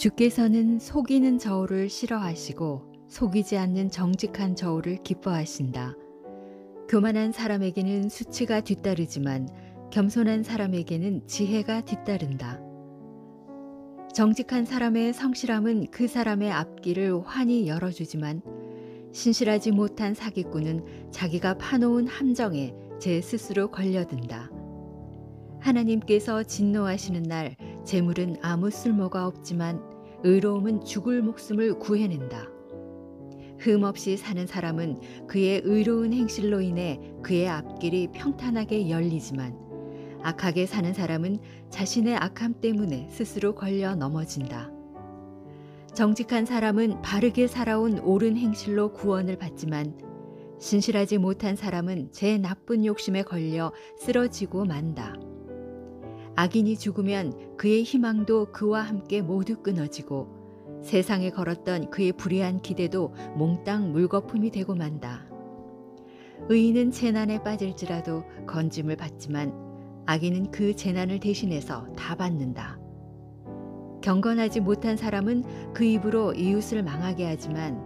주께서는 속이는 저울을 싫어하시고 속이지 않는 정직한 저울을 기뻐하신다. 교만한 사람에게는 수치가 뒤따르지만 겸손한 사람에게는 지혜가 뒤따른다. 정직한 사람의 성실함은 그 사람의 앞길을 환히 열어주지만 신실하지 못한 사기꾼은 자기가 파놓은 함정에 제 스스로 걸려든다. 하나님께서 진노하시는 날 재물은 아무 쓸모가 없지만 의로움은 죽을 목숨을 구해낸다. 흠없이 사는 사람은 그의 의로운 행실로 인해 그의 앞길이 평탄하게 열리지만 악하게 사는 사람은 자신의 악함 때문에 스스로 걸려 넘어진다. 정직한 사람은 바르게 살아온 옳은 행실로 구원을 받지만 신실하지 못한 사람은 제 나쁜 욕심에 걸려 쓰러지고 만다. 악인이 죽으면 그의 희망도 그와 함께 모두 끊어지고 세상에 걸었던 그의 불의한 기대도 몽땅 물거품이 되고 만다. 의인은 재난에 빠질지라도 건짐을 받지만 악인은 그 재난을 대신해서 다 받는다. 경건하지 못한 사람은 그 입으로 이웃을 망하게 하지만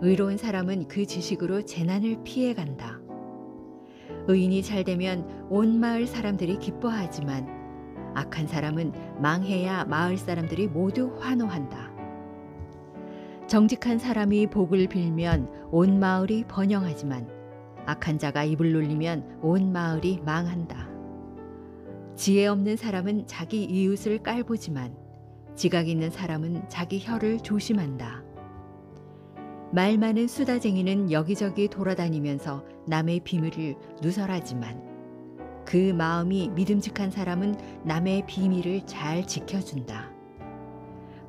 의로운 사람은 그 지식으로 재난을 피해간다. 의인이 잘되면 온 마을 사람들이 기뻐하지만 악한 사람은 망해야 마을 사람들이 모두 환호한다. 정직한 사람이 복을 빌면 온 마을이 번영하지만 악한 자가 입을 놀리면 온 마을이 망한다. 지혜 없는 사람은 자기 이웃을 깔보지만 지각 있는 사람은 자기 혀를 조심한다. 말 많은 수다쟁이는 여기저기 돌아다니면서 남의 비밀을 누설하지만 그 마음이 믿음직한 사람은 남의 비밀을 잘 지켜준다.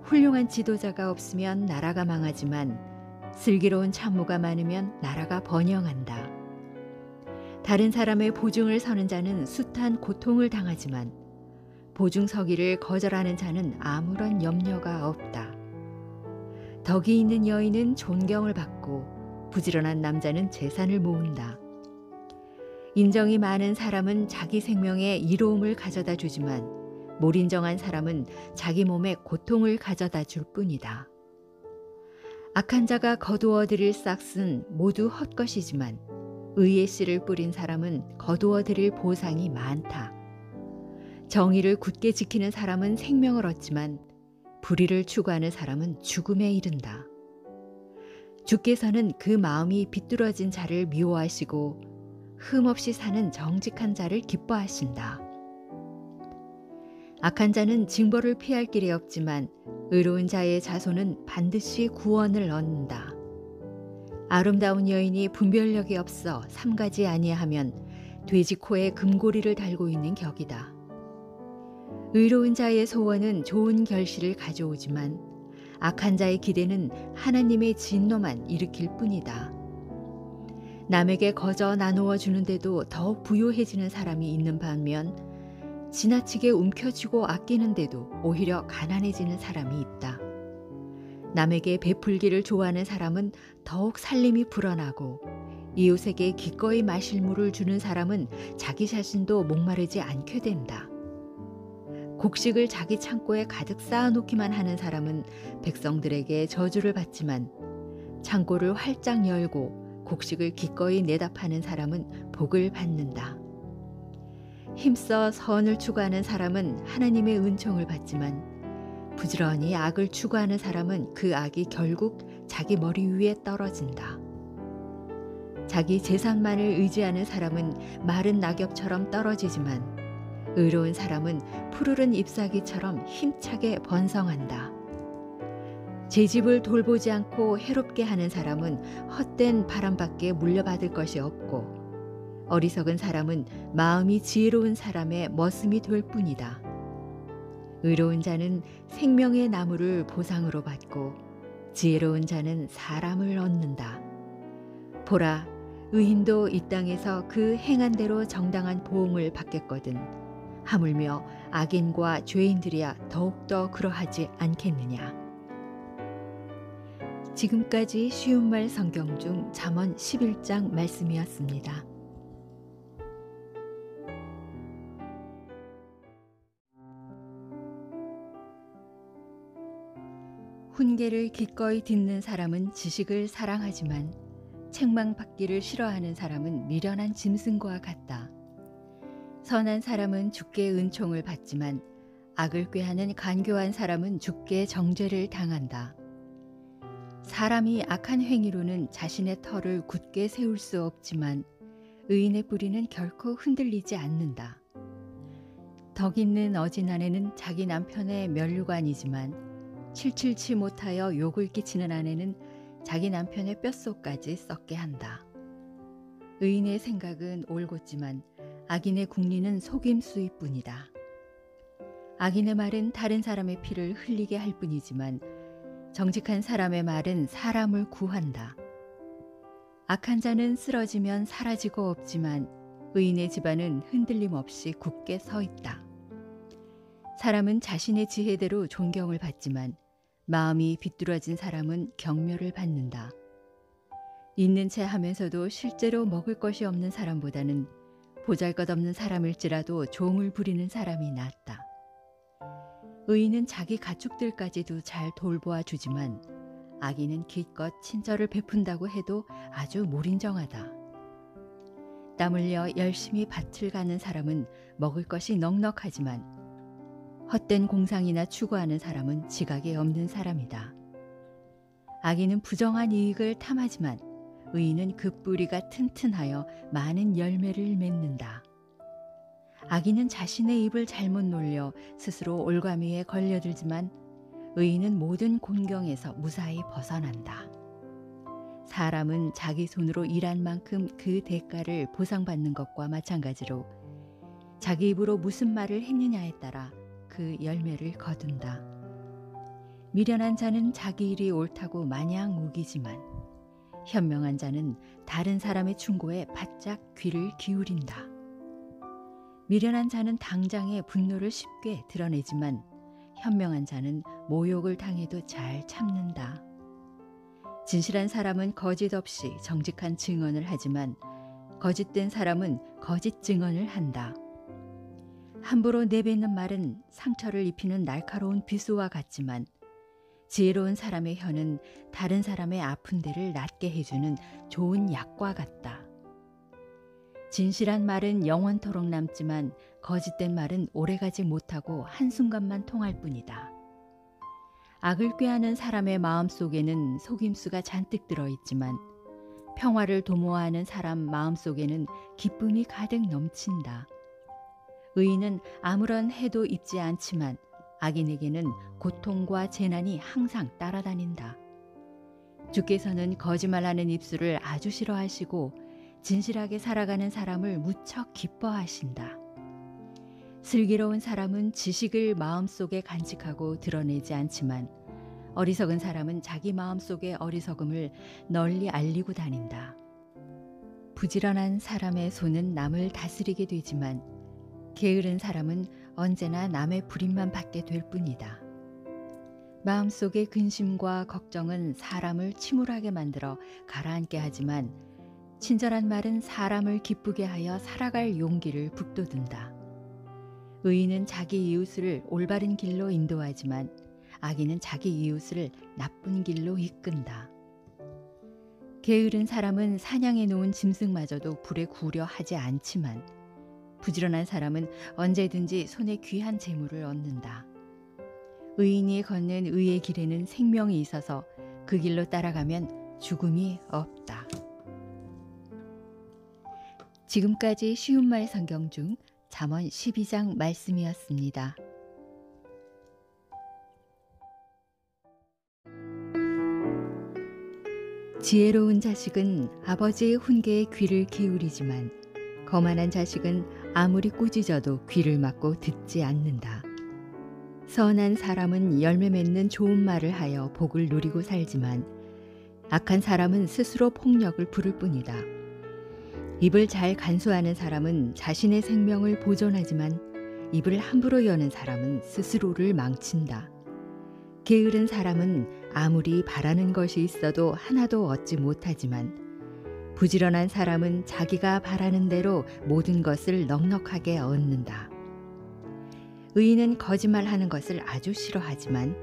훌륭한 지도자가 없으면 나라가 망하지만 슬기로운 참모가 많으면 나라가 번영한다. 다른 사람의 보증을 서는 자는 숱한 고통을 당하지만 보증 서기를 거절하는 자는 아무런 염려가 없다. 덕이 있는 여인은 존경을 받고 부지런한 남자는 재산을 모은다. 인정이 많은 사람은 자기 생명에 이로움을 가져다 주지만 몰인정한 사람은 자기 몸에 고통을 가져다 줄 뿐이다. 악한 자가 거두어 들일 싹은 모두 헛것이지만 의의 씨를 뿌린 사람은 거두어 들일 보상이 많다. 정의를 굳게 지키는 사람은 생명을 얻지만 불의를 추구하는 사람은 죽음에 이른다. 주께서는 그 마음이 비뚤어진 자를 미워하시고 흠없이 사는 정직한 자를 기뻐하신다. 악한 자는 징벌을 피할 길이 없지만 의로운 자의 자손은 반드시 구원을 얻는다. 아름다운 여인이 분별력이 없어 삼가지 아니하면 돼지 코에 금고리를 달고 있는 격이다. 의로운 자의 소원은 좋은 결실을 가져오지만 악한 자의 기대는 하나님의 진노만 일으킬 뿐이다. 남에게 거저 나누어 주는데도 더욱 부유해지는 사람이 있는 반면 지나치게 움켜쥐고 아끼는데도 오히려 가난해지는 사람이 있다. 남에게 베풀기를 좋아하는 사람은 더욱 살림이 불어나고 이웃에게 기꺼이 마실 물을 주는 사람은 자기 자신도 목마르지 않게 된다. 곡식을 자기 창고에 가득 쌓아놓기만 하는 사람은 백성들에게 저주를 받지만 창고를 활짝 열고 곡식을 기꺼이 내다 파는 사람은 복을 받는다. 힘써 선을 추구하는 사람은 하나님의 은총을 받지만 부지런히 악을 추구하는 사람은 그 악이 결국 자기 머리 위에 떨어진다. 자기 재산만을 의지하는 사람은 마른 낙엽처럼 떨어지지만 의로운 사람은 푸르른 잎사귀처럼 힘차게 번성한다. 제 집을 돌보지 않고 해롭게 하는 사람은 헛된 바람밖에 물려받을 것이 없고 어리석은 사람은 마음이 지혜로운 사람의 머슴이 될 뿐이다. 의로운 자는 생명의 나무를 보상으로 받고 지혜로운 자는 사람을 얻는다. 보라, 의인도 이 땅에서 그 행한 대로 정당한 보응을 받겠거든 하물며 악인과 죄인들이야 더욱더 그러하지 않겠느냐. 지금까지 쉬운 말 성경 중 잠언 11장 말씀이었습니다. 훈계를 기꺼이 듣는 사람은 지식을 사랑하지만 책망받기를 싫어하는 사람은 미련한 짐승과 같다. 선한 사람은 주께 은총을 받지만 악을 꾀하는 간교한 사람은 주께 정죄를 당한다. 사람이 악한 행위로는 자신의 터를 굳게 세울 수 없지만 의인의 뿌리는 결코 흔들리지 않는다. 덕 있는 어진 아내는 자기 남편의 면류관이지만 칠칠치 못하여 욕을 끼치는 아내는 자기 남편의 뼛속까지 썩게 한다. 의인의 생각은 올곧지만 악인의 궁리는 속임수일 뿐이다. 악인의 말은 다른 사람의 피를 흘리게 할 뿐이지만 정직한 사람의 말은 사람을 구한다. 악한 자는 쓰러지면 사라지고 없지만 의인의 집안은 흔들림 없이 굳게 서 있다. 사람은 자신의 지혜대로 존경을 받지만 마음이 비뚤어진 사람은 경멸을 받는다. 있는 채 하면서도 실제로 먹을 것이 없는 사람보다는 보잘것없는 사람일지라도 종을 부리는 사람이 낫다. 의인은 자기 가축들까지도 잘 돌보아 주지만 악인은 기껏 친절을 베푼다고 해도 아주 몰인정하다. 땀 흘려 열심히 밭을 가는 사람은 먹을 것이 넉넉하지만 헛된 공상이나 추구하는 사람은 지각이 없는 사람이다. 악인은 부정한 이익을 탐하지만 의인은 그 뿌리가 튼튼하여 많은 열매를 맺는다. 악인은 자신의 입을 잘못 놀려 스스로 올가미에 걸려들지만 의인은 모든 곤경에서 무사히 벗어난다. 사람은 자기 손으로 일한 만큼 그 대가를 보상받는 것과 마찬가지로 자기 입으로 무슨 말을 했느냐에 따라 그 열매를 거둔다. 미련한 자는 자기 일이 옳다고 마냥 우기지만 현명한 자는 다른 사람의 충고에 바짝 귀를 기울인다. 미련한 자는 당장에 분노를 쉽게 드러내지만 현명한 자는 모욕을 당해도 잘 참는다. 진실한 사람은 거짓 없이 정직한 증언을 하지만 거짓된 사람은 거짓 증언을 한다. 함부로 내뱉는 말은 상처를 입히는 날카로운 비수와 같지만 지혜로운 사람의 혀는 다른 사람의 아픈 데를 낫게 해주는 좋은 약과 같다. 진실한 말은 영원토록 남지만 거짓된 말은 오래가지 못하고 한순간만 통할 뿐이다. 악을 꾀하는 사람의 마음속에는 속임수가 잔뜩 들어있지만 평화를 도모하는 사람 마음속에는 기쁨이 가득 넘친다. 의인은 아무런 해도 입지 않지만 악인에게는 고통과 재난이 항상 따라다닌다. 주께서는 거짓말하는 입술을 아주 싫어하시고 진실하게 살아가는 사람을 무척 기뻐하신다. 슬기로운 사람은 지식을 마음속에 간직하고 드러내지 않지만 어리석은 사람은 자기 마음속의 어리석음을 널리 알리고 다닌다. 부지런한 사람의 손은 남을 다스리게 되지만 게으른 사람은 언제나 남의 불임만 받게 될 뿐이다. 마음속의 근심과 걱정은 사람을 침울하게 만들어 가라앉게 하지만 친절한 말은 사람을 기쁘게 하여 살아갈 용기를 북돋운다. 의인은 자기 이웃을 올바른 길로 인도하지만 악인은 자기 이웃을 나쁜 길로 이끈다. 게으른 사람은 사냥해 놓은 짐승마저도 불에 구우려 하지 않지만 부지런한 사람은 언제든지 손에 귀한 재물을 얻는다. 의인이 걷는 의의 길에는 생명이 있어서 그 길로 따라가면 죽음이 없다. 지금까지 쉬운 말 성경 중 잠언 12장 말씀이었습니다. 지혜로운 자식은 아버지의 훈계에 귀를 기울이지만 거만한 자식은 아무리 꾸짖어도 귀를 막고 듣지 않는다. 선한 사람은 열매 맺는 좋은 말을 하여 복을 누리고 살지만 악한 사람은 스스로 폭력을 부를 뿐이다. 입을 잘 간수하는 사람은 자신의 생명을 보존하지만 입을 함부로 여는 사람은 스스로를 망친다. 게으른 사람은 아무리 바라는 것이 있어도 하나도 얻지 못하지만 부지런한 사람은 자기가 바라는 대로 모든 것을 넉넉하게 얻는다. 의인은 거짓말하는 것을 아주 싫어하지만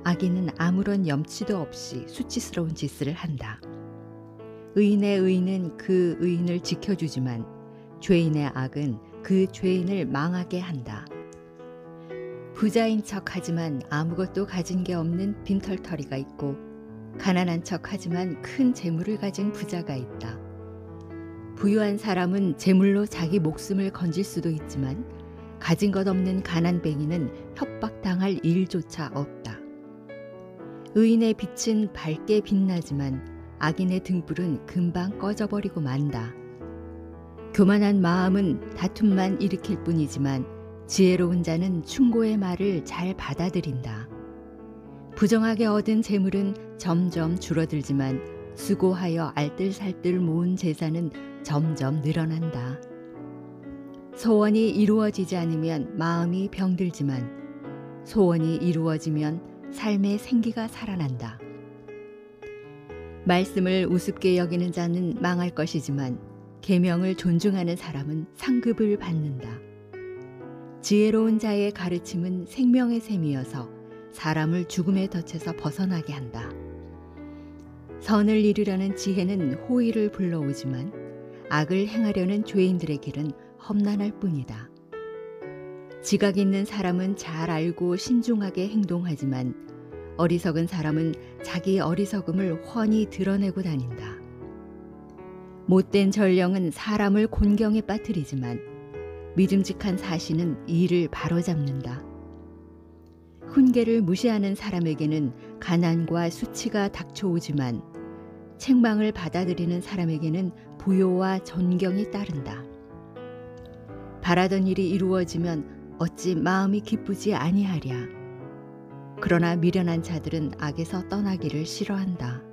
악인은 아무런 염치도 없이 수치스러운 짓을 한다. 의인의 의인은 그 의인을 지켜주지만 죄인의 악은 그 죄인을 망하게 한다. 부자인 척하지만 아무것도 가진 게 없는 빈털터리가 있고 가난한 척하지만 큰 재물을 가진 부자가 있다. 부유한 사람은 재물로 자기 목숨을 건질 수도 있지만 가진 것 없는 가난뱅이는 협박당할 일조차 없다. 의인의 빛은 밝게 빛나지만 악인의 등불은 금방 꺼져버리고 만다. 교만한 마음은 다툼만 일으킬 뿐이지만 지혜로운 자는 충고의 말을 잘 받아들인다. 부정하게 얻은 재물은 점점 줄어들지만 수고하여 알뜰살뜰 모은 재산은 점점 늘어난다. 소원이 이루어지지 않으면 마음이 병들지만 소원이 이루어지면 삶의 생기가 살아난다. 말씀을 우습게 여기는 자는 망할 것이지만 계명을 존중하는 사람은 상급을 받는다. 지혜로운 자의 가르침은 생명의 샘이어서 사람을 죽음의 덫에서 벗어나게 한다. 선을 이루려는 지혜는 호의를 불러오지만 악을 행하려는 죄인들의 길은 험난할 뿐이다. 지각 있는 사람은 잘 알고 신중하게 행동하지만 어리석은 사람은 자기 어리석음을 훤히 드러내고 다닌다. 못된 전령은 사람을 곤경에 빠뜨리지만 믿음직한 사신은 이를 바로잡는다. 훈계를 무시하는 사람에게는 가난과 수치가 닥쳐오지만 책망을 받아들이는 사람에게는 부요와 존경이 따른다. 바라던 일이 이루어지면 어찌 마음이 기쁘지 아니하랴. 그러나 미련한 자들은 악에서 떠나기를 싫어한다.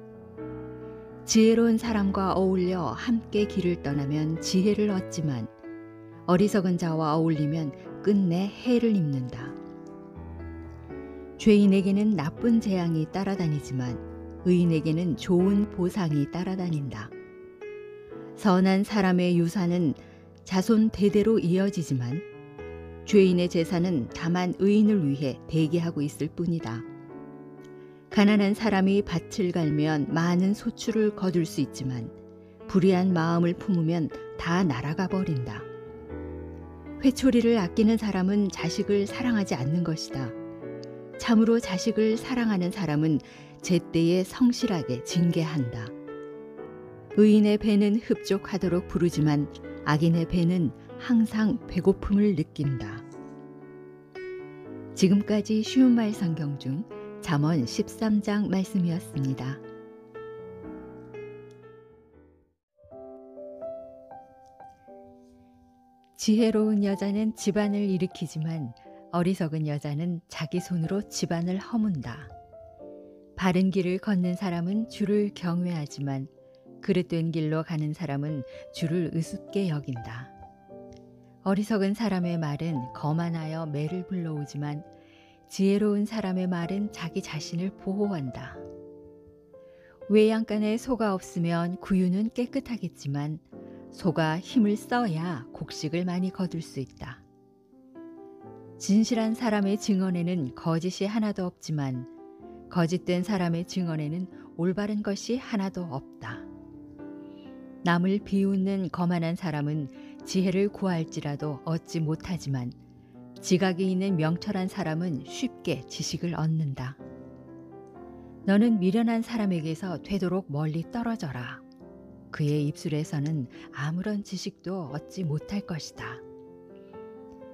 지혜로운 사람과 어울려 함께 길을 떠나면 지혜를 얻지만 어리석은 자와 어울리면 끝내 해를 입는다. 죄인에게는 나쁜 재앙이 따라다니지만 의인에게는 좋은 보상이 따라다닌다. 선한 사람의 유산은 자손 대대로 이어지지만 죄인의 재산은 다만 의인을 위해 대기하고 있을 뿐이다. 가난한 사람이 밭을 갈면 많은 소출을 거둘 수 있지만 불의한 마음을 품으면 다 날아가 버린다. 회초리를 아끼는 사람은 자식을 사랑하지 않는 것이다. 참으로 자식을 사랑하는 사람은 제때에 성실하게 징계한다. 의인의 배는 흡족하도록 부르지만 악인의 배는 항상 배고픔을 느낀다. 지금까지 쉬운 말 성경 중 잠언 13장 말씀이었습니다. 지혜로운 여자는 집안을 일으키지만 어리석은 여자는 자기 손으로 집안을 허문다. 바른 길을 걷는 사람은 주를 경외하지만 그릇된 길로 가는 사람은 주를 우습게 여긴다. 어리석은 사람의 말은 거만하여 매를 불러오지만 지혜로운 사람의 말은 자기 자신을 보호한다. 외양간에 소가 없으면 구유는 깨끗하겠지만 소가 힘을 써야 곡식을 많이 거둘 수 있다. 진실한 사람의 증언에는 거짓이 하나도 없지만 거짓된 사람의 증언에는 올바른 것이 하나도 없다. 남을 비웃는 거만한 사람은 지혜를 구할지라도 얻지 못하지만 지각이 있는 명철한 사람은 쉽게 지식을 얻는다. 너는 미련한 사람에게서 되도록 멀리 떨어져라. 그의 입술에서는 아무런 지식도 얻지 못할 것이다.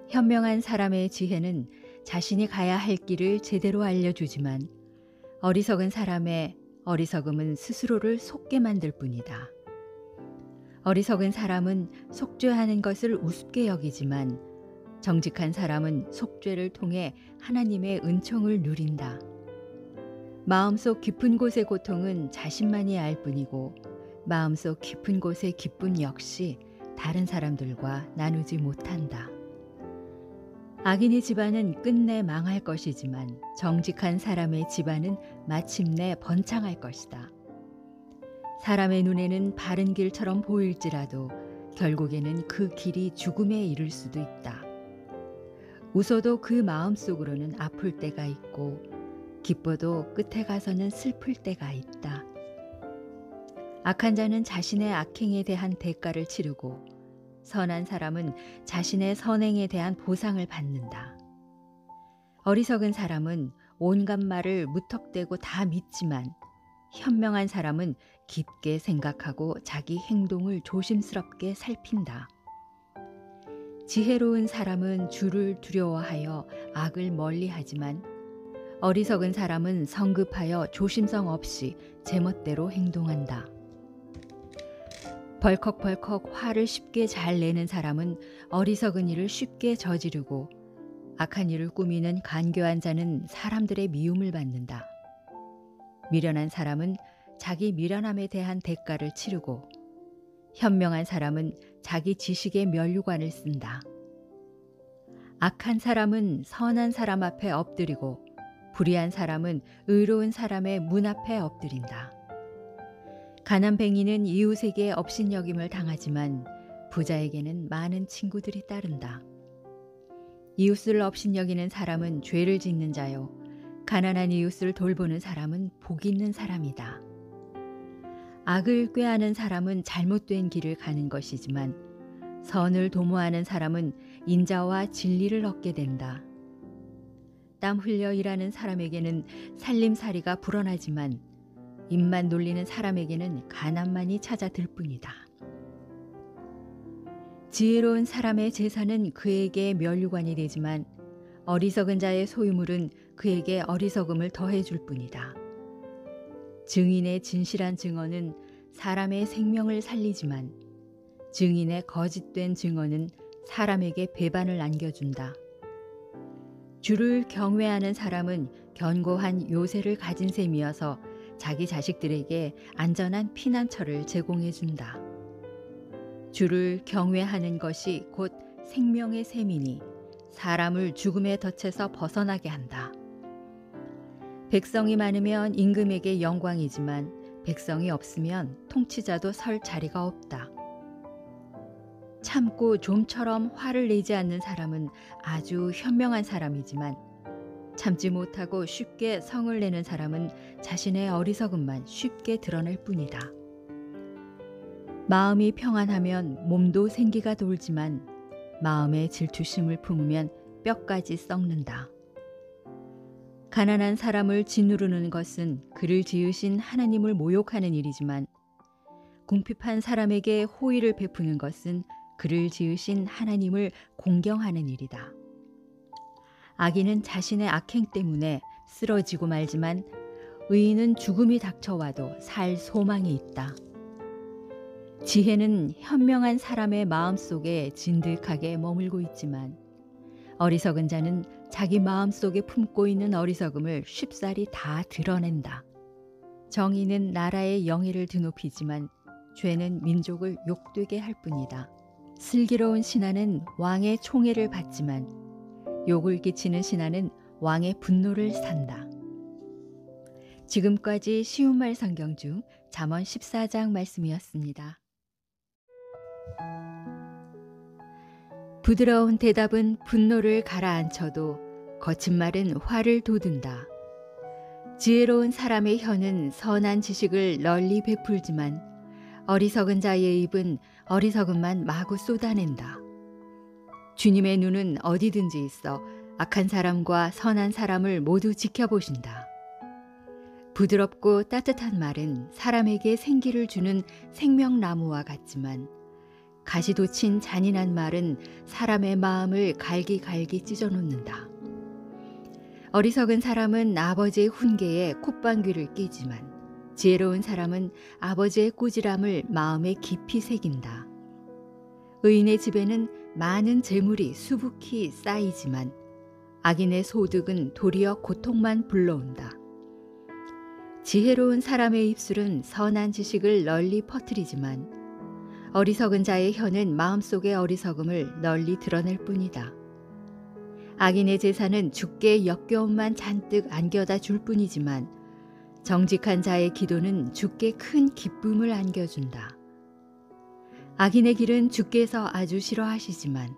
현명한 사람의 지혜는 자신이 가야 할 길을 제대로 알려주지만 어리석은 사람의 어리석음은 스스로를 속게 만들 뿐이다. 어리석은 사람은 속죄하는 것을 우습게 여기지만 정직한 사람은 속죄를 통해 하나님의 은총을 누린다. 마음속 깊은 곳의 고통은 자신만이 알 뿐이고 마음속 깊은 곳의 기쁨 역시 다른 사람들과 나누지 못한다. 악인의 집안은 끝내 망할 것이지만 정직한 사람의 집안은 마침내 번창할 것이다. 사람의 눈에는 바른 길처럼 보일지라도 결국에는 그 길이 죽음에 이를 수도 있다. 웃어도 그 마음속으로는 아플 때가 있고 기뻐도 끝에 가서는 슬플 때가 있다. 악한 자는 자신의 악행에 대한 대가를 치르고 선한 사람은 자신의 선행에 대한 보상을 받는다. 어리석은 사람은 온갖 말을 무턱대고 다 믿지만 현명한 사람은 깊게 생각하고 자기 행동을 조심스럽게 살핀다. 지혜로운 사람은 주를 두려워하여 악을 멀리하지만 어리석은 사람은 성급하여 조심성 없이 제멋대로 행동한다. 벌컥벌컥 화를 쉽게 잘 내는 사람은 어리석은 일을 쉽게 저지르고 악한 일을 꾸미는 간교한 자는 사람들의 미움을 받는다. 미련한 사람은 자기 미련함에 대한 대가를 치르고 현명한 사람은 자기 지식의 면류관을 쓴다. 악한 사람은 선한 사람 앞에 엎드리고 불의한 사람은 의로운 사람의 문 앞에 엎드린다. 가난뱅이는 이웃에게 업신여김을 당하지만 부자에게는 많은 친구들이 따른다. 이웃을 업신여기는 사람은 죄를 짓는 자요, 가난한 이웃을 돌보는 사람은 복 있는 사람이다. 악을 꾀하는 사람은 잘못된 길을 가는 것이지만 선을 도모하는 사람은 인자와 진리를 얻게 된다. 땀 흘려 일하는 사람에게는 살림살이가 불어나지만 입만 놀리는 사람에게는 가난만이 찾아들 뿐이다. 지혜로운 사람의 재산은 그에게 면류관이 되지만 어리석은 자의 소유물은 그에게 어리석음을 더해줄 뿐이다. 증인의 진실한 증언은 사람의 생명을 살리지만 증인의 거짓된 증언은 사람에게 배반을 안겨준다. 주를 경외하는 사람은 견고한 요새를 가진 셈이어서 자기 자식들에게 안전한 피난처를 제공해준다. 주를 경외하는 것이 곧 생명의 셈이니 사람을 죽음의 덫에서 벗어나게 한다. 백성이 많으면 임금에게 영광이지만 백성이 없으면 통치자도 설 자리가 없다. 참고 좀처럼 화를 내지 않는 사람은 아주 현명한 사람이지만 참지 못하고 쉽게 성을 내는 사람은 자신의 어리석음만 쉽게 드러낼 뿐이다. 마음이 평안하면 몸도 생기가 돌지만 마음에 질투심을 품으면 뼈까지 썩는다. 가난한 사람을 짓누르는 것은 그를 지으신 하나님을 모욕하는 일이지만 궁핍한 사람에게 호의를 베푸는 것은 그를 지으신 하나님을 공경하는 일이다. 악인은 자신의 악행 때문에 쓰러지고 말지만 의인은 죽음이 닥쳐와도 살 소망이 있다. 지혜는 현명한 사람의 마음속에 진득하게 머물고 있지만 어리석은 자는 자기 마음속에 품고 있는 어리석음을 쉽사리 다 드러낸다. 정의는 나라의 영예를 드높이지만 죄는 민족을 욕되게 할 뿐이다. 슬기로운 신하는 왕의 총애를 받지만 욕을 끼치는 신하는 왕의 분노를 산다. 지금까지 쉬운 말 성경 중 잠언 14장 말씀이었습니다. 부드러운 대답은 분노를 가라앉혀도 거친 말은 화를 돋운다. 지혜로운 사람의 혀는 선한 지식을 널리 베풀지만 어리석은 자의 입은 어리석음만 마구 쏟아낸다. 주님의 눈은 어디든지 있어 악한 사람과 선한 사람을 모두 지켜보신다. 부드럽고 따뜻한 말은 사람에게 생기를 주는 생명나무와 같지만 가시돋친 잔인한 말은 사람의 마음을 갈기갈기 찢어놓는다. 어리석은 사람은 아버지의 훈계에 콧방귀를 뀌지만 지혜로운 사람은 아버지의 꾸지람을 마음에 깊이 새긴다. 의인의 집에는 많은 재물이 수북히 쌓이지만 악인의 소득은 도리어 고통만 불러온다. 지혜로운 사람의 입술은 선한 지식을 널리 퍼뜨리지만 어리석은 자의 혀는 마음속의 어리석음을 널리 드러낼 뿐이다. 악인의 제사는 주께 역겨움만 잔뜩 안겨다 줄 뿐이지만 정직한 자의 기도는 주께 큰 기쁨을 안겨준다. 악인의 길은 주께서 아주 싫어하시지만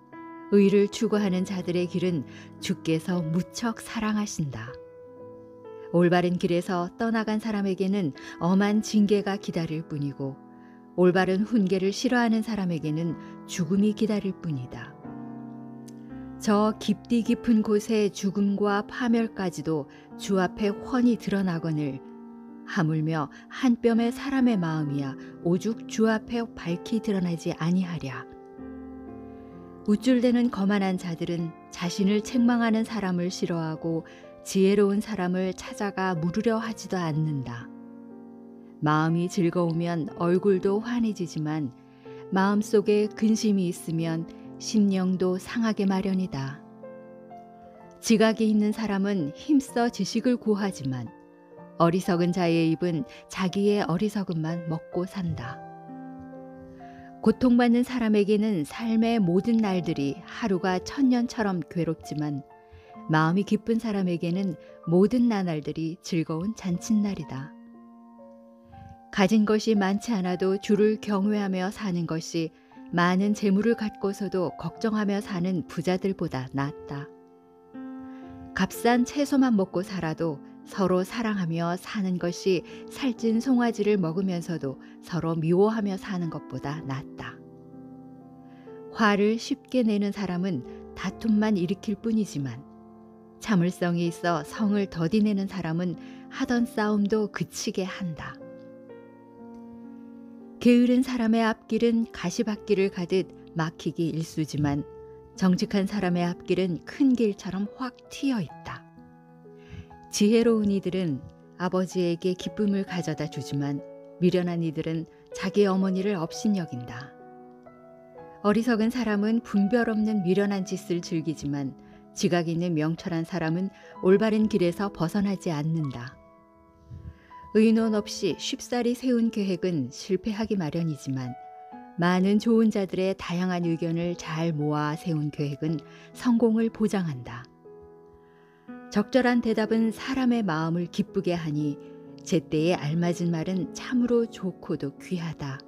의를 추구하는 자들의 길은 주께서 무척 사랑하신다. 올바른 길에서 떠나간 사람에게는 엄한 징계가 기다릴 뿐이고 올바른 훈계를 싫어하는 사람에게는 죽음이 기다릴 뿐이다. 저 깊디 깊은 곳에 죽음과 파멸까지도 주 앞에 훤히 드러나거늘 하물며 한 뼘의 사람의 마음이야 오죽 주 앞에 밝히 드러나지 아니하랴. 우쭐대는 거만한 자들은 자신을 책망하는 사람을 싫어하고 지혜로운 사람을 찾아가 물으려 하지도 않는다. 마음이 즐거우면 얼굴도 환해지지만 마음속에 근심이 있으면 심령도 상하게 마련이다. 지각이 있는 사람은 힘써 지식을 구하지만 어리석은 자의 입은 자기의 어리석음만 먹고 산다. 고통받는 사람에게는 삶의 모든 날들이 하루가 천년처럼 괴롭지만 마음이 기쁜 사람에게는 모든 나날들이 즐거운 잔칫날이다. 가진 것이 많지 않아도 주를 경외하며 사는 것이 많은 재물을 갖고서도 걱정하며 사는 부자들보다 낫다. 값싼 채소만 먹고 살아도 서로 사랑하며 사는 것이 살찐 송아지를 먹으면서도 서로 미워하며 사는 것보다 낫다. 화를 쉽게 내는 사람은 다툼만 일으킬 뿐이지만 참을성이 있어 성을 더디내는 사람은 하던 싸움도 그치게 한다. 게으른 사람의 앞길은 가시밭길을 가듯 막히기 일쑤지만 정직한 사람의 앞길은 큰 길처럼 확 트여 있다. 지혜로운 이들은 아버지에게 기쁨을 가져다 주지만 미련한 이들은 자기 어머니를 업신여긴다. 어리석은 사람은 분별 없는 미련한 짓을 즐기지만 지각 있는 명철한 사람은 올바른 길에서 벗어나지 않는다. 의논 없이 쉽사리 세운 계획은 실패하기 마련이지만 많은 좋은 자들의 다양한 의견을 잘 모아 세운 계획은 성공을 보장한다. 적절한 대답은 사람의 마음을 기쁘게 하니 제때에 알맞은 말은 참으로 좋고도 귀하다.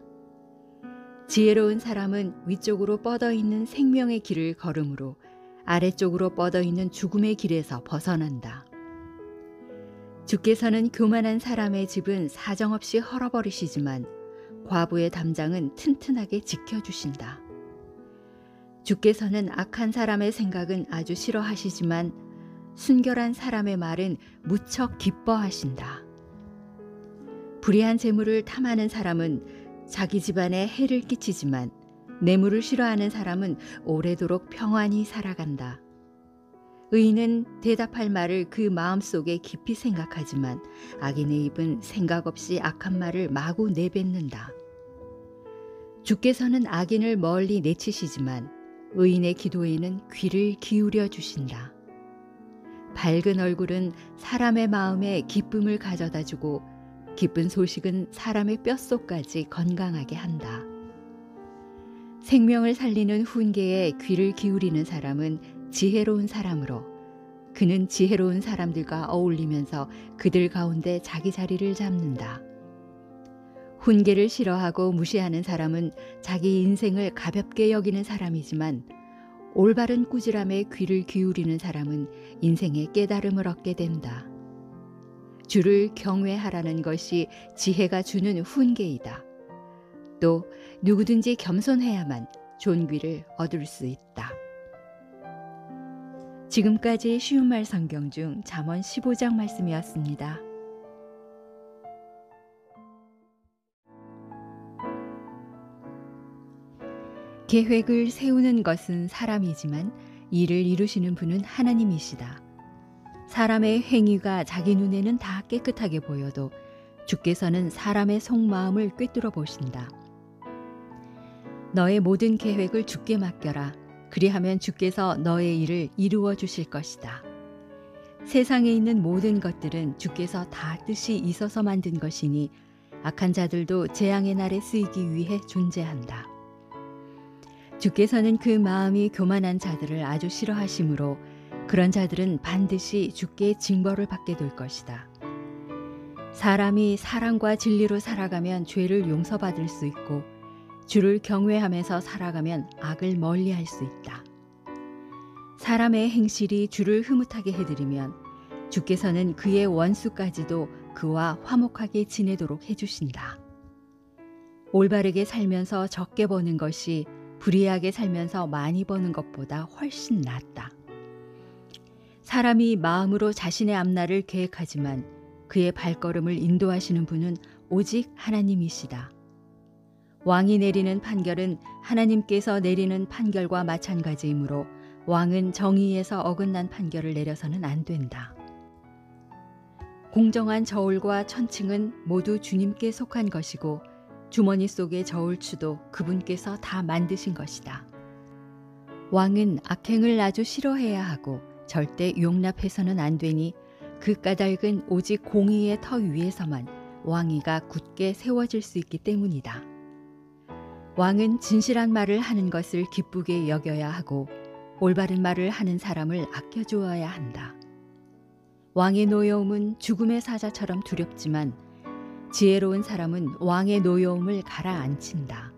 지혜로운 사람은 위쪽으로 뻗어 있는 생명의 길을 걸음으로 아래쪽으로 뻗어 있는 죽음의 길에서 벗어난다. 주께서는 교만한 사람의 집은 사정없이 헐어버리시지만 과부의 담장은 튼튼하게 지켜주신다. 주께서는 악한 사람의 생각은 아주 싫어하시지만 순결한 사람의 말은 무척 기뻐하신다. 불의한 재물을 탐하는 사람은 자기 집안에 해를 끼치지만 뇌물을 싫어하는 사람은 오래도록 평안히 살아간다. 의인은 대답할 말을 그 마음속에 깊이 생각하지만 악인의 입은 생각 없이 악한 말을 마구 내뱉는다. 주께서는 악인을 멀리 내치시지만 의인의 기도에는 귀를 기울여 주신다. 밝은 얼굴은 사람의 마음에 기쁨을 가져다 주고 기쁜 소식은 사람의 뼛속까지 건강하게 한다. 생명을 살리는 훈계에 귀를 기울이는 사람은 지혜로운 사람으로 그는 지혜로운 사람들과 어울리면서 그들 가운데 자기 자리를 잡는다. 훈계를 싫어하고 무시하는 사람은 자기 인생을 가볍게 여기는 사람이지만 올바른 꾸지람에 귀를 기울이는 사람은 인생의 깨달음을 얻게 된다. 주를 경외하라는 것이 지혜가 주는 훈계이다. 또 누구든지 겸손해야만 존귀를 얻을 수 있다. 지금까지 쉬운 말 성경 중 잠언 15장 말씀이었습니다. 계획을 세우는 것은 사람이지만 이를 이루시는 분은 하나님이시다. 사람의 행위가 자기 눈에는 다 깨끗하게 보여도 주께서는 사람의 속마음을 꿰뚫어 보신다. 너의 모든 계획을 주께 맡겨라. 그리하면 주께서 너의 일을 이루어 주실 것이다. 세상에 있는 모든 것들은 주께서 다 뜻이 있어서 만든 것이니 악한 자들도 재앙의 날에 쓰이기 위해 존재한다. 주께서는 그 마음이 교만한 자들을 아주 싫어하시므로 그런 자들은 반드시 주께 징벌을 받게 될 것이다. 사람이 사랑과 진리로 살아가면 죄를 용서받을 수 있고 주를 경외하면서 살아가면 악을 멀리할 수 있다. 사람의 행실이 주를 흐뭇하게 해드리면 주께서는 그의 원수까지도 그와 화목하게 지내도록 해주신다. 올바르게 살면서 적게 버는 것이 불의하게 살면서 많이 버는 것보다 훨씬 낫다. 사람이 마음으로 자신의 앞날을 계획하지만 그의 발걸음을 인도하시는 분은 오직 하나님이시다. 왕이 내리는 판결은 하나님께서 내리는 판결과 마찬가지이므로 왕은 정의에서 어긋난 판결을 내려서는 안 된다. 공정한 저울과 천칭은 모두 주님께 속한 것이고 주머니 속의 저울추도 그분께서 다 만드신 것이다. 왕은 악행을 아주 싫어해야 하고 절대 용납해서는 안 되니 그 까닭은 오직 공의의 터 위에서만 왕위가 굳게 세워질 수 있기 때문이다. 왕은 진실한 말을 하는 것을 기쁘게 여겨야 하고 올바른 말을 하는 사람을 아껴주어야 한다. 왕의 노여움은 죽음의 사자처럼 두렵지만 지혜로운 사람은 왕의 노여움을 가라앉힌다.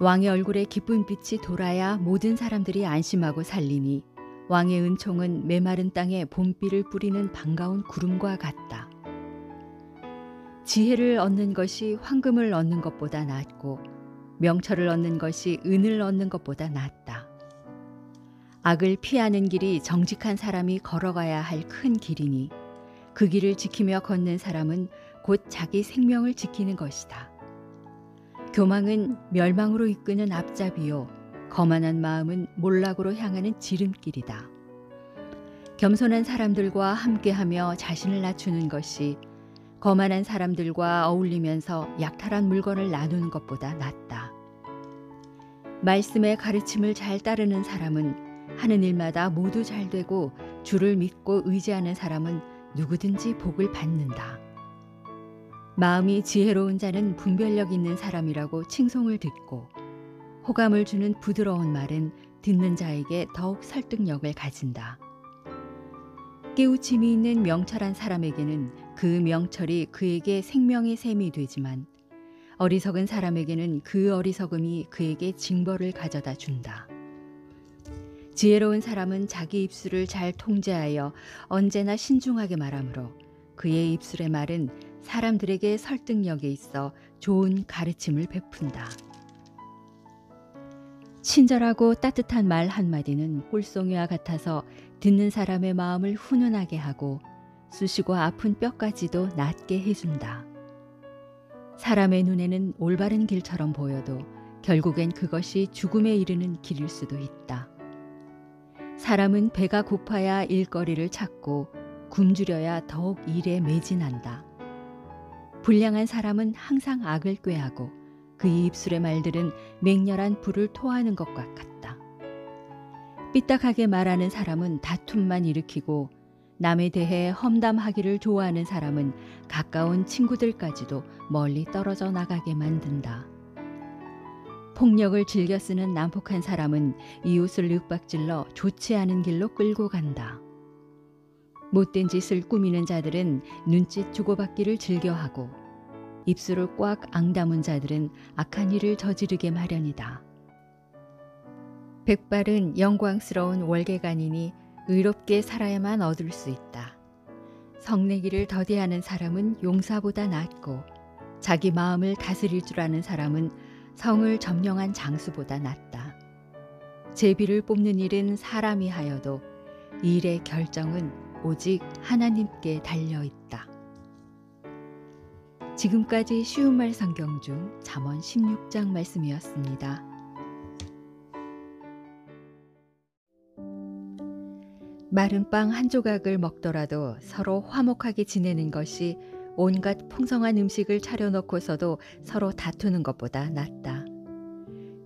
왕의 얼굴에 기쁜 빛이 돌아야 모든 사람들이 안심하고 살리니 왕의 은총은 메마른 땅에 봄비를 뿌리는 반가운 구름과 같다. 지혜를 얻는 것이 황금을 얻는 것보다 낫고 명철을 얻는 것이 은을 얻는 것보다 낫다. 악을 피하는 길이 정직한 사람이 걸어가야 할 큰 길이니 그 길을 지키며 걷는 사람은 곧 자기 생명을 지키는 것이다. 교망은 멸망으로 이끄는 앞잡이요 거만한 마음은 몰락으로 향하는 지름길이다. 겸손한 사람들과 함께하며 자신을 낮추는 것이 거만한 사람들과 어울리면서 약탈한 물건을 나누는 것보다 낫다. 말씀의 가르침을 잘 따르는 사람은 하는 일마다 모두 잘 되고 주를 믿고 의지하는 사람은 누구든지 복을 받는다. 마음이 지혜로운 자는 분별력 있는 사람이라고 칭송을 듣고 호감을 주는 부드러운 말은 듣는 자에게 더욱 설득력을 가진다. 깨우침이 있는 명철한 사람에게는 그 명철이 그에게 생명의 샘이 되지만 어리석은 사람에게는 그 어리석음이 그에게 징벌을 가져다 준다. 지혜로운 사람은 자기 입술을 잘 통제하여 언제나 신중하게 말하므로 그의 입술의 말은 사람들에게 설득력이 있어 좋은 가르침을 베푼다. 친절하고 따뜻한 말 한마디는 꿀송이와 같아서 듣는 사람의 마음을 훈훈하게 하고 쑤시고 아픈 뼈까지도 낫게 해준다. 사람의 눈에는 올바른 길처럼 보여도 결국엔 그것이 죽음에 이르는 길일 수도 있다. 사람은 배가 고파야 일거리를 찾고 굶주려야 더욱 일에 매진한다. 불량한 사람은 항상 악을 꾀하고 그 입술의 말들은 맹렬한 불을 토하는 것과 같다. 삐딱하게 말하는 사람은 다툼만 일으키고 남에 대해 험담하기를 좋아하는 사람은 가까운 친구들까지도 멀리 떨어져 나가게 만든다. 폭력을 즐겨 쓰는 난폭한 사람은 이웃을 윽박질러 좋지 않은 길로 끌고 간다. 못된 짓을 꾸미는 자들은 눈짓 주고받기를 즐겨하고 입술을 꽉 앙다문 자들은 악한 일을 저지르게 마련이다. 백발은 영광스러운 월계관이니 의롭게 살아야만 얻을 수 있다. 성내기를 더디하는 사람은 용사보다 낫고 자기 마음을 다스릴 줄 아는 사람은 성을 점령한 장수보다 낫다. 제비를 뽑는 일은 사람이 하여도 일의 결정은 오직 하나님께 달려있다. 지금까지 쉬운 말 성경 중 잠언 16장 말씀이었습니다. 마른 빵 한 조각을 먹더라도 서로 화목하게 지내는 것이 온갖 풍성한 음식을 차려놓고서도 서로 다투는 것보다 낫다.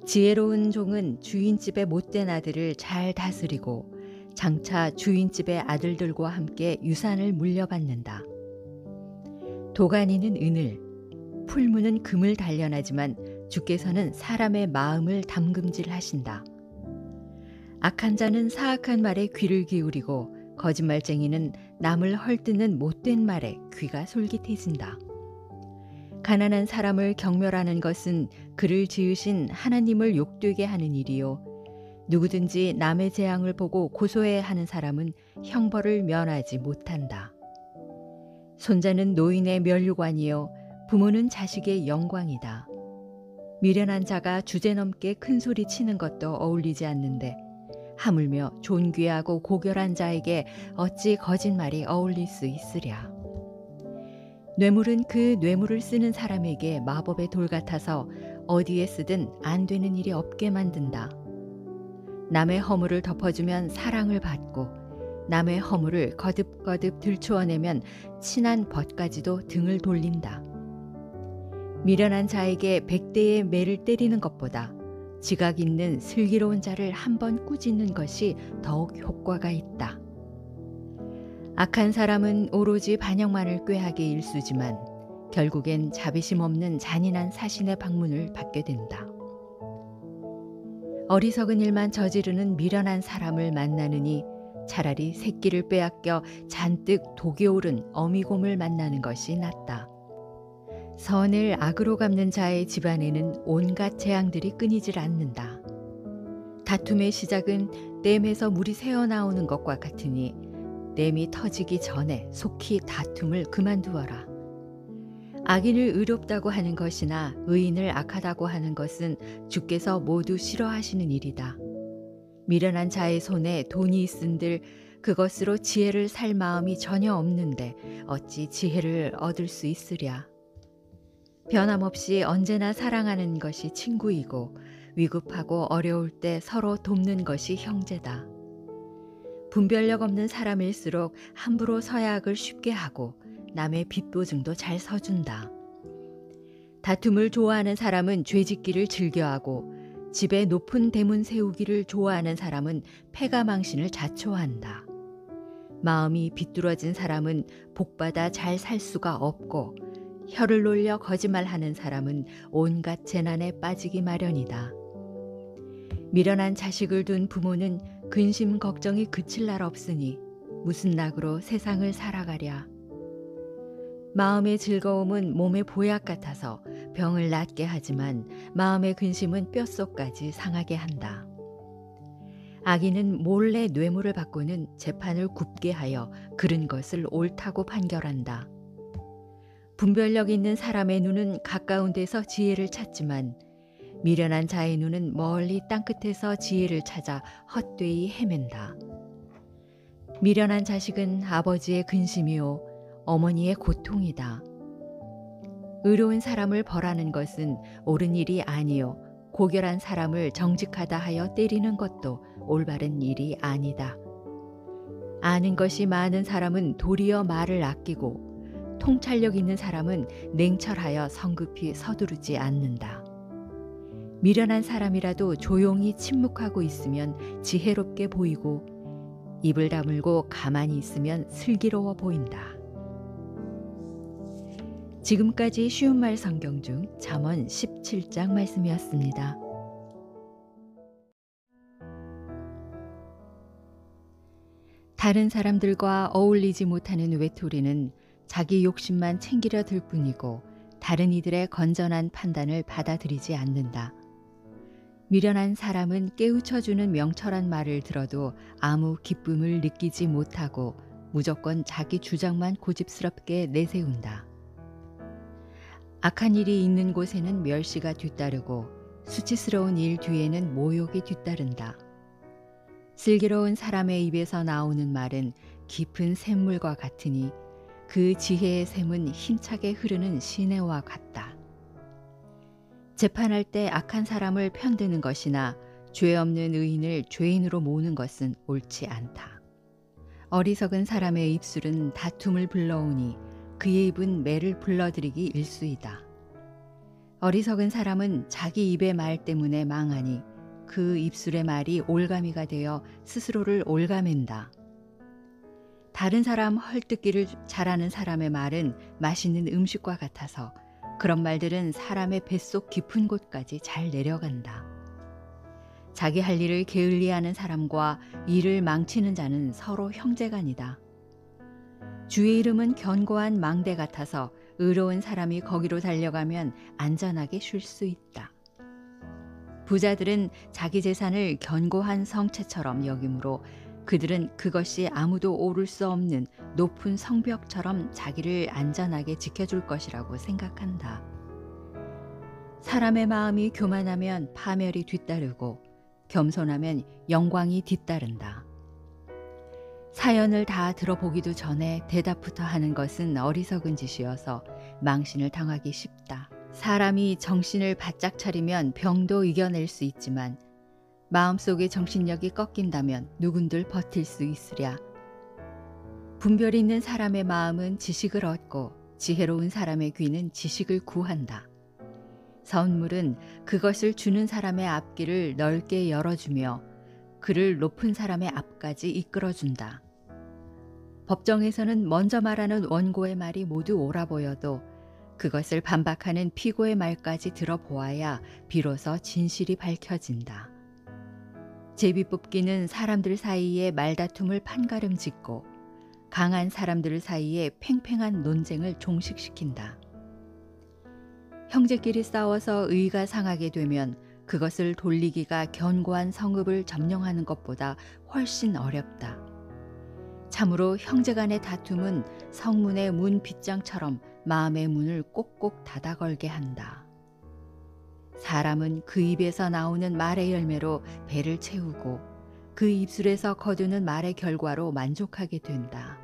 지혜로운 종은 주인집의 못된 아들을 잘 다스리고 장차 주인집의 아들들과 함께 유산을 물려받는다. 도가니는 은을, 풀무는 금을 단련하지만 주께서는 사람의 마음을 담금질하신다. 악한 자는 사악한 말에 귀를 기울이고 거짓말쟁이는 남을 헐뜯는 못된 말에 귀가 솔깃해진다. 가난한 사람을 경멸하는 것은 그를 지으신 하나님을 욕되게 하는 일이요 누구든지 남의 재앙을 보고 고소해야 하는 사람은 형벌을 면하지 못한다. 손자는 노인의 면류관이요 부모는 자식의 영광이다. 미련한 자가 주제넘게 큰 소리 치는 것도 어울리지 않는데 하물며 존귀하고 고결한 자에게 어찌 거짓말이 어울릴 수 있으랴. 뇌물은 그 뇌물을 쓰는 사람에게 마법의 돌 같아서 어디에 쓰든 안 되는 일이 없게 만든다. 남의 허물을 덮어주면 사랑을 받고 남의 허물을 거듭거듭 들추어내면 친한 벗까지도 등을 돌린다. 미련한 자에게 100대의 매를 때리는 것보다 지각 있는 슬기로운 자를 한 번 꾸짖는 것이 더욱 효과가 있다. 악한 사람은 오로지 반역만을 꾀하게 일쑤지만 결국엔 자비심 없는 잔인한 사신의 방문을 받게 된다. 어리석은 일만 저지르는 미련한 사람을 만나느니 차라리 새끼를 빼앗겨 잔뜩 독이 오른 어미곰을 만나는 것이 낫다. 선을 악으로 갚는 자의 집안에는 온갖 재앙들이 끊이질 않는다. 다툼의 시작은 댐에서 물이 새어나오는 것과 같으니 댐이 터지기 전에 속히 다툼을 그만두어라. 악인을 의롭다고 하는 것이나 의인을 악하다고 하는 것은 주께서 모두 싫어하시는 일이다. 미련한 자의 손에 돈이 있은들 그것으로 지혜를 살 마음이 전혀 없는데 어찌 지혜를 얻을 수 있으랴. 변함없이 언제나 사랑하는 것이 친구이고 위급하고 어려울 때 서로 돕는 것이 형제다. 분별력 없는 사람일수록 함부로 서약을 쉽게 하고 남의 빚보증도 잘 서준다. 다툼을 좋아하는 사람은 죄짓기를 즐겨하고 집에 높은 대문 세우기를 좋아하는 사람은 패가망신을 자초한다. 마음이 비뚤어진 사람은 복받아 잘 살 수가 없고 혀를 놀려 거짓말하는 사람은 온갖 재난에 빠지기 마련이다. 미련한 자식을 둔 부모는 근심 걱정이 그칠 날 없으니 무슨 낙으로 세상을 살아가랴. 마음의 즐거움은 몸의 보약 같아서 병을 낫게 하지만 마음의 근심은 뼛속까지 상하게 한다. 악인은 몰래 뇌물을 받고는 재판을 굽게 하여 그른 것을 옳다고 판결한다. 분별력 있는 사람의 눈은 가까운 데서 지혜를 찾지만 미련한 자의 눈은 멀리 땅끝에서 지혜를 찾아 헛되이 헤맨다. 미련한 자식은 아버지의 근심이요 어머니의 고통이다. 의로운 사람을 벌하는 것은 옳은 일이 아니요 고결한 사람을 정직하다 하여 때리는 것도 올바른 일이 아니다. 아는 것이 많은 사람은 도리어 말을 아끼고 통찰력 있는 사람은 냉철하여 성급히 서두르지 않는다. 미련한 사람이라도 조용히 침묵하고 있으면 지혜롭게 보이고 입을 다물고 가만히 있으면 슬기로워 보인다. 지금까지 쉬운 말 성경 중 잠언 17장 말씀이었습니다. 다른 사람들과 어울리지 못하는 외톨이는 자기 욕심만 챙기려 들 뿐이고 다른 이들의 건전한 판단을 받아들이지 않는다. 미련한 사람은 깨우쳐주는 명철한 말을 들어도 아무 기쁨을 느끼지 못하고 무조건 자기 주장만 고집스럽게 내세운다. 악한 일이 있는 곳에는 멸시가 뒤따르고 수치스러운 일 뒤에는 모욕이 뒤따른다. 슬기로운 사람의 입에서 나오는 말은 깊은 샘물과 같으니 그 지혜의 샘은 힘차게 흐르는 시내와 같다. 재판할 때 악한 사람을 편드는 것이나 죄 없는 의인을 죄인으로 모으는 것은 옳지 않다. 어리석은 사람의 입술은 다툼을 불러오니 그의 입은 매를 불러들이기 일쑤이다. 어리석은 사람은 자기 입의 말 때문에 망하니 그 입술의 말이 올가미가 되어 스스로를 올가맨다. 다른 사람 헐뜯기를 잘하는 사람의 말은 맛있는 음식과 같아서 그런 말들은 사람의 뱃속 깊은 곳까지 잘 내려간다. 자기 할 일을 게을리하는 사람과 일을 망치는 자는 서로 형제간이다. 주의 이름은 견고한 망대 같아서 의로운 사람이 거기로 달려가면 안전하게 쉴 수 있다. 부자들은 자기 재산을 견고한 성체처럼 여기므로 그들은 그것이 아무도 오를 수 없는 높은 성벽처럼 자기를 안전하게 지켜줄 것이라고 생각한다. 사람의 마음이 교만하면 파멸이 뒤따르고 겸손하면 영광이 뒤따른다. 사연을 다 들어보기도 전에 대답부터 하는 것은 어리석은 짓이어서 망신을 당하기 쉽다. 사람이 정신을 바짝 차리면 병도 이겨낼 수 있지만 마음속의 정신력이 꺾인다면 누군들 버틸 수 있으랴. 분별이 있는 사람의 마음은 지식을 얻고 지혜로운 사람의 귀는 지식을 구한다. 선물은 그것을 주는 사람의 앞길을 넓게 열어주며 그를 높은 사람의 앞까지 이끌어준다. 법정에서는 먼저 말하는 원고의 말이 모두 옳아 보여도 그것을 반박하는 피고의 말까지 들어보아야 비로소 진실이 밝혀진다. 제비뽑기는 사람들 사이에 말다툼을 판가름짓고 강한 사람들 사이에 팽팽한 논쟁을 종식시킨다. 형제끼리 싸워서 의가 상하게 되면 그것을 돌리기가 견고한 성읍을 점령하는 것보다 훨씬 어렵다. 참으로 형제간의 다툼은 성문의 문 빗장처럼 마음의 문을 꼭꼭 닫아 걸게 한다. 사람은 그 입에서 나오는 말의 열매로 배를 채우고 그 입술에서 거두는 말의 결과로 만족하게 된다.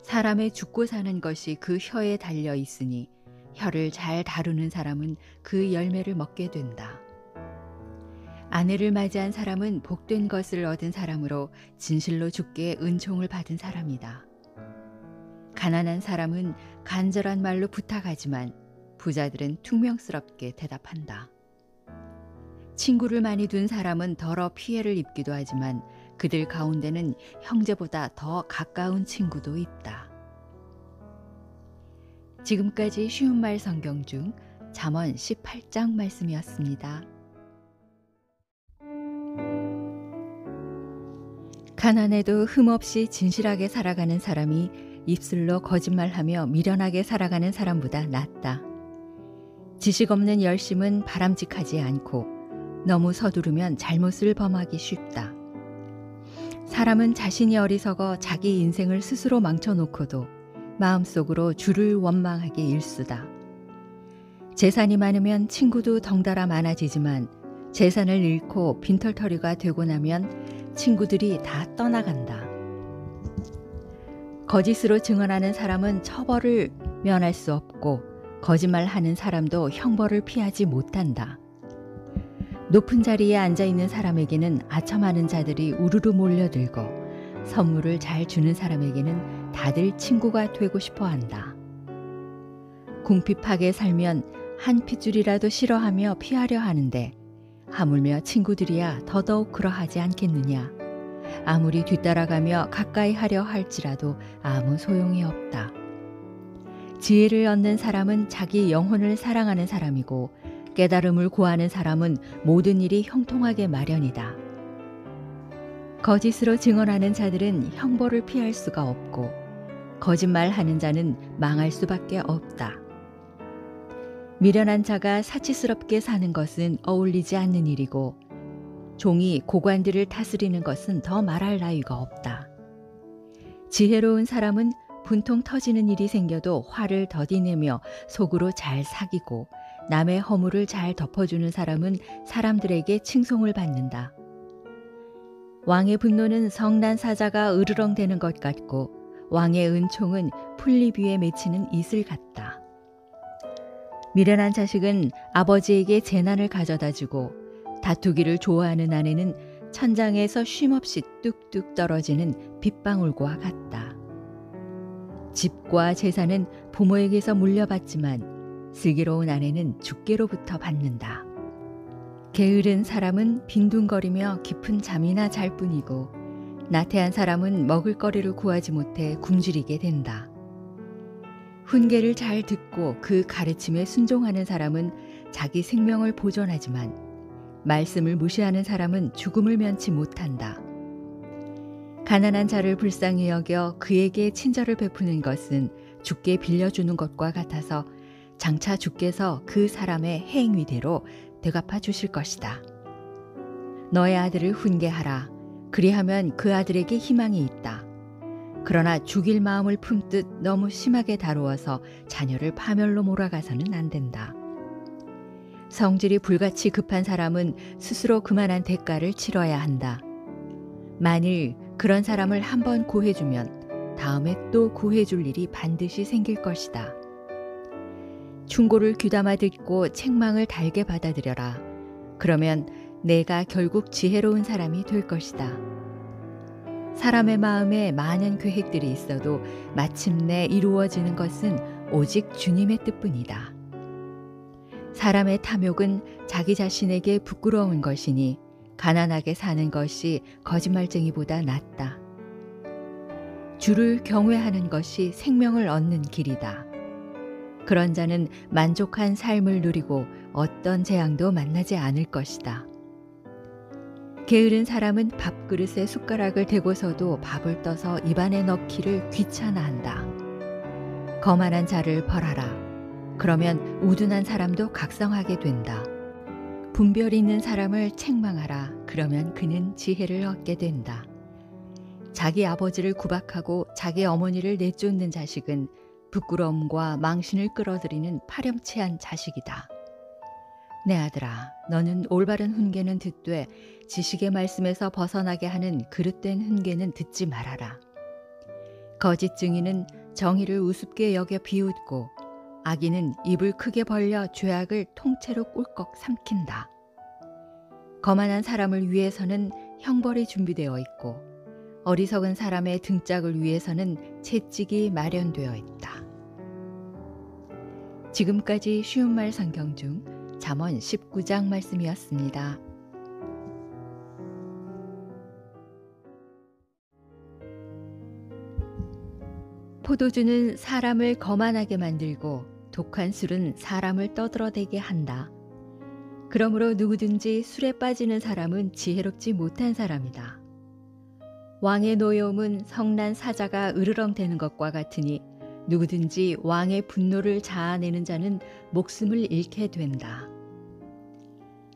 사람의 죽고 사는 것이 그 혀에 달려 있으니 혀를 잘 다루는 사람은 그 열매를 먹게 된다. 아내를 맞이한 사람은 복된 것을 얻은 사람으로 진실로 주께 은총을 받은 사람이다. 가난한 사람은 간절한 말로 부탁하지만 부자들은 퉁명스럽게 대답한다. 친구를 많이 둔 사람은 덜어 피해를 입기도 하지만 그들 가운데는 형제보다 더 가까운 친구도 있다. 지금까지 쉬운 말 성경 중 잠언 18장 말씀이었습니다. 가난해도 흠없이 진실하게 살아가는 사람이 입술로 거짓말하며 미련하게 살아가는 사람보다 낫다. 지식 없는 열심은 바람직하지 않고 너무 서두르면 잘못을 범하기 쉽다. 사람은 자신이 어리석어 자기 인생을 스스로 망쳐놓고도 마음속으로 주를 원망하기 일쑤다. 재산이 많으면 친구도 덩달아 많아지지만 재산을 잃고 빈털터리가 되고 나면 친구들이 다 떠나간다. 거짓으로 증언하는 사람은 처벌을 면할 수 없고 거짓말하는 사람도 형벌을 피하지 못한다. 높은 자리에 앉아있는 사람에게는 아첨하는 자들이 우르르 몰려들고 선물을 잘 주는 사람에게는 다들 친구가 되고 싶어한다. 궁핍하게 살면 한 핏줄이라도 싫어하며 피하려 하는데 하물며 친구들이야 더더욱 그러하지 않겠느냐. 아무리 뒤따라가며 가까이 하려 할지라도 아무 소용이 없다. 지혜를 얻는 사람은 자기 영혼을 사랑하는 사람이고 깨달음을 구하는 사람은 모든 일이 형통하게 마련이다. 거짓으로 증언하는 자들은 형벌을 피할 수가 없고 거짓말하는 자는 망할 수밖에 없다. 미련한 자가 사치스럽게 사는 것은 어울리지 않는 일이고 종이 고관들을 다스리는 것은 더 말할 나위가 없다. 지혜로운 사람은 분통 터지는 일이 생겨도 화를 더디내며 속으로 잘 사귀고 남의 허물을 잘 덮어주는 사람은 사람들에게 칭송을 받는다. 왕의 분노는 성난 사자가 으르렁대는 것 같고 왕의 은총은 풀잎 위에 맺히는 이슬 같다. 미련한 자식은 아버지에게 재난을 가져다 주고 다투기를 좋아하는 아내는 천장에서 쉼없이 뚝뚝 떨어지는 빗방울과 같다. 집과 재산은 부모에게서 물려받지만 슬기로운 아내는 주께로부터 받는다. 게으른 사람은 빈둥거리며 깊은 잠이나 잘 뿐이고 나태한 사람은 먹을거리를 구하지 못해 굶주리게 된다. 훈계를 잘 듣고 그 가르침에 순종하는 사람은 자기 생명을 보존하지만 말씀을 무시하는 사람은 죽음을 면치 못한다. 가난한 자를 불쌍히 여겨 그에게 친절을 베푸는 것은 주께 빌려주는 것과 같아서 장차 주께서 그 사람의 행위대로 되갚아 주실 것이다. 너의 아들을 훈계하라. 그리하면 그 아들에게 희망이 있다. 그러나 죽일 마음을 품듯 너무 심하게 다루어서 자녀를 파멸로 몰아가서는 안 된다. 성질이 불같이 급한 사람은 스스로 그만한 대가를 치러야 한다. 만일 그런 사람을 한번 고해주면 다음에 또 고해줄 일이 반드시 생길 것이다. 충고를 귀담아 듣고 책망을 달게 받아들여라. 그러면 내가 결국 지혜로운 사람이 될 것이다. 사람의 마음에 많은 계획들이 있어도 마침내 이루어지는 것은 오직 주님의 뜻뿐이다. 사람의 탐욕은 자기 자신에게 부끄러운 것이니 가난하게 사는 것이 거짓말쟁이보다 낫다. 주를 경외하는 것이 생명을 얻는 길이다. 그런 자는 만족한 삶을 누리고 어떤 재앙도 만나지 않을 것이다. 게으른 사람은 밥그릇에 숟가락을 대고서도 밥을 떠서 입안에 넣기를 귀찮아한다. 거만한 자를 벌하라. 그러면 우둔한 사람도 각성하게 된다. 분별 있는 사람을 책망하라. 그러면 그는 지혜를 얻게 된다. 자기 아버지를 구박하고 자기 어머니를 내쫓는 자식은 부끄러움과 망신을 끌어들이는 파렴치한 자식이다. 내 아들아, 너는 올바른 훈계는 듣되 지식의 말씀에서 벗어나게 하는 그릇된 훈계는 듣지 말아라. 거짓 증인은 정의를 우습게 여겨 비웃고 악인은 입을 크게 벌려 죄악을 통째로 꿀꺽 삼킨다. 거만한 사람을 위해서는 형벌이 준비되어 있고 어리석은 사람의 등짝을 위해서는 채찍이 마련되어 있다. 지금까지 쉬운 말 성경 중 잠언 19장 말씀이었습니다. 포도주는 사람을 거만하게 만들고 독한 술은 사람을 떠들어대게 한다. 그러므로 누구든지 술에 빠지는 사람은 지혜롭지 못한 사람이다. 왕의 노여움은 성난 사자가 으르렁대는 것과 같으니 누구든지 왕의 분노를 자아내는 자는 목숨을 잃게 된다.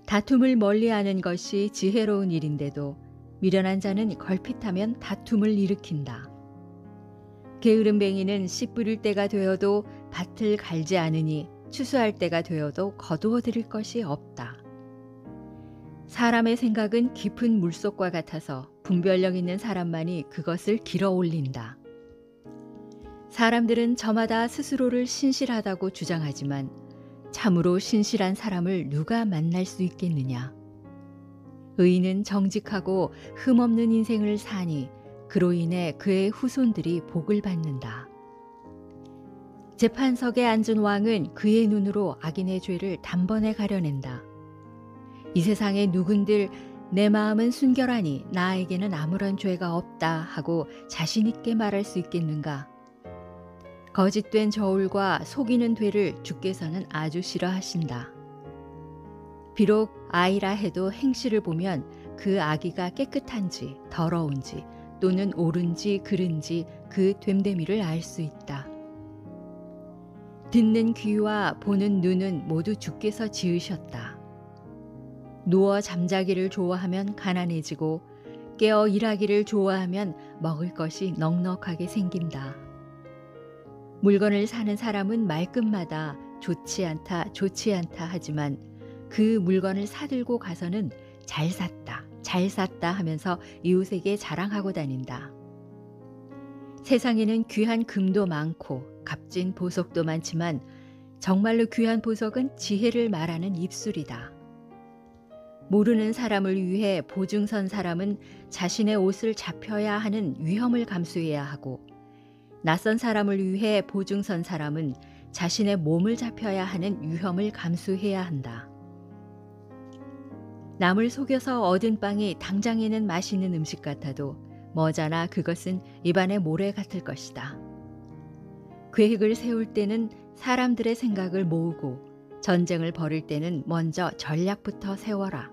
다툼을 멀리하는 것이 지혜로운 일인데도 미련한 자는 걸핏하면 다툼을 일으킨다. 게으름뱅이는 씨 뿌릴 때가 되어도 밭을 갈지 않으니 추수할 때가 되어도 거두어 들일 것이 없다. 사람의 생각은 깊은 물속과 같아서 분별력 있는 사람만이 그것을 길어 올린다. 사람들은 저마다 스스로를 신실하다고 주장하지만 참으로 신실한 사람을 누가 만날 수 있겠느냐. 의인은 정직하고 흠없는 인생을 사니 그로 인해 그의 후손들이 복을 받는다. 재판석에 앉은 왕은 그의 눈으로 악인의 죄를 단번에 가려낸다. 이 세상에 누군들 내 마음은 순결하니 나에게는 아무런 죄가 없다 하고 자신 있게 말할 수 있겠는가? 거짓된 저울과 속이는 되를 주께서는 아주 싫어하신다. 비록 아이라 해도 행실을 보면 그 아기가 깨끗한지 더러운지 또는 옳은지 그른지 그 됨됨이를 알 수 있다. 듣는 귀와 보는 눈은 모두 주께서 지으셨다. 누워 잠자기를 좋아하면 가난해지고 깨어 일하기를 좋아하면 먹을 것이 넉넉하게 생긴다. 물건을 사는 사람은 말끝마다 좋지 않다, 좋지 않다 하지만 그 물건을 사들고 가서는 잘 샀다 하면서 이웃에게 자랑하고 다닌다. 세상에는 귀한 금도 많고 값진 보석도 많지만 정말로 귀한 보석은 지혜를 말하는 입술이다. 모르는 사람을 위해 보증선 사람은 자신의 옷을 잡혀야 하는 위험을 감수해야 하고 낯선 사람을 위해 보증선 사람은 자신의 몸을 잡혀야 하는 위험을 감수해야 한다. 남을 속여서 얻은 빵이 당장에는 맛있는 음식 같아도 머자나 그것은 입안의 모래 같을 것이다. 계획을 세울 때는 사람들의 생각을 모으고 전쟁을 벌일 때는 먼저 전략부터 세워라.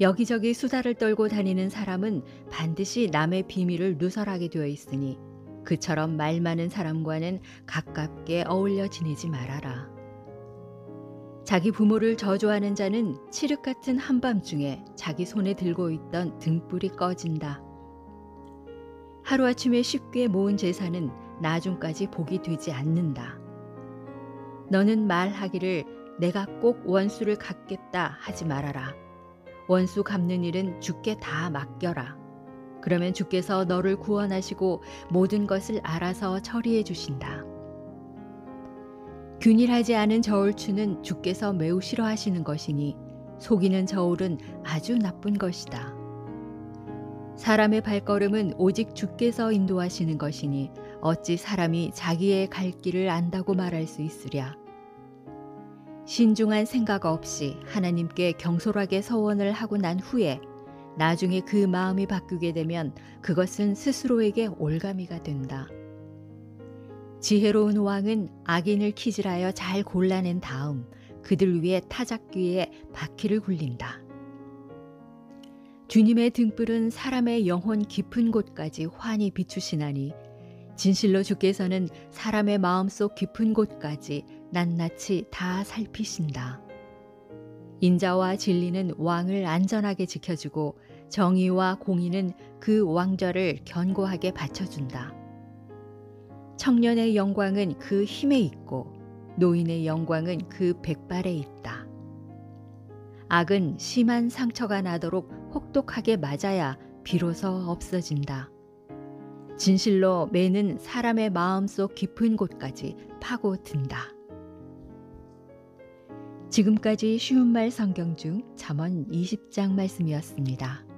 여기저기 수다를 떨고 다니는 사람은 반드시 남의 비밀을 누설하게 되어 있으니 그처럼 말 많은 사람과는 가깝게 어울려 지내지 말아라. 자기 부모를 저주하는 자는 칠흑 같은 한밤중에 자기 손에 들고 있던 등불이 꺼진다. 하루아침에 쉽게 모은 재산은 나중까지 복이 되지 않는다. 너는 말하기를 내가 꼭 원수를 갚겠다 하지 말아라. 원수 갚는 일은 주께 다 맡겨라. 그러면 주께서 너를 구원하시고 모든 것을 알아서 처리해 주신다. 균일하지 않은 저울추는 주께서 매우 싫어하시는 것이니 속이는 저울은 아주 나쁜 것이다. 사람의 발걸음은 오직 주께서 인도하시는 것이니 어찌 사람이 자기의 갈 길을 안다고 말할 수 있으랴. 신중한 생각 없이 하나님께 경솔하게 서원을 하고 난 후에 나중에 그 마음이 바뀌게 되면 그것은 스스로에게 올가미가 된다. 지혜로운 왕은 악인을 키질하여 잘 골라낸 다음 그들 위에 타작귀에 바퀴를 굴린다. 주님의 등불은 사람의 영혼 깊은 곳까지 환히 비추시나니 진실로 주께서는 사람의 마음속 깊은 곳까지 낱낱이 다 살피신다. 인자와 진리는 왕을 안전하게 지켜주고 정의와 공의는 그 왕좌를 견고하게 받쳐준다. 청년의 영광은 그 힘에 있고 노인의 영광은 그 백발에 있다. 악은 심한 상처가 나도록 혹독하게 맞아야 비로소 없어진다. 진실로 매는 사람의 마음속 깊은 곳까지 파고든다. 지금까지 쉬운 말 성경 중 잠언 20장 말씀이었습니다.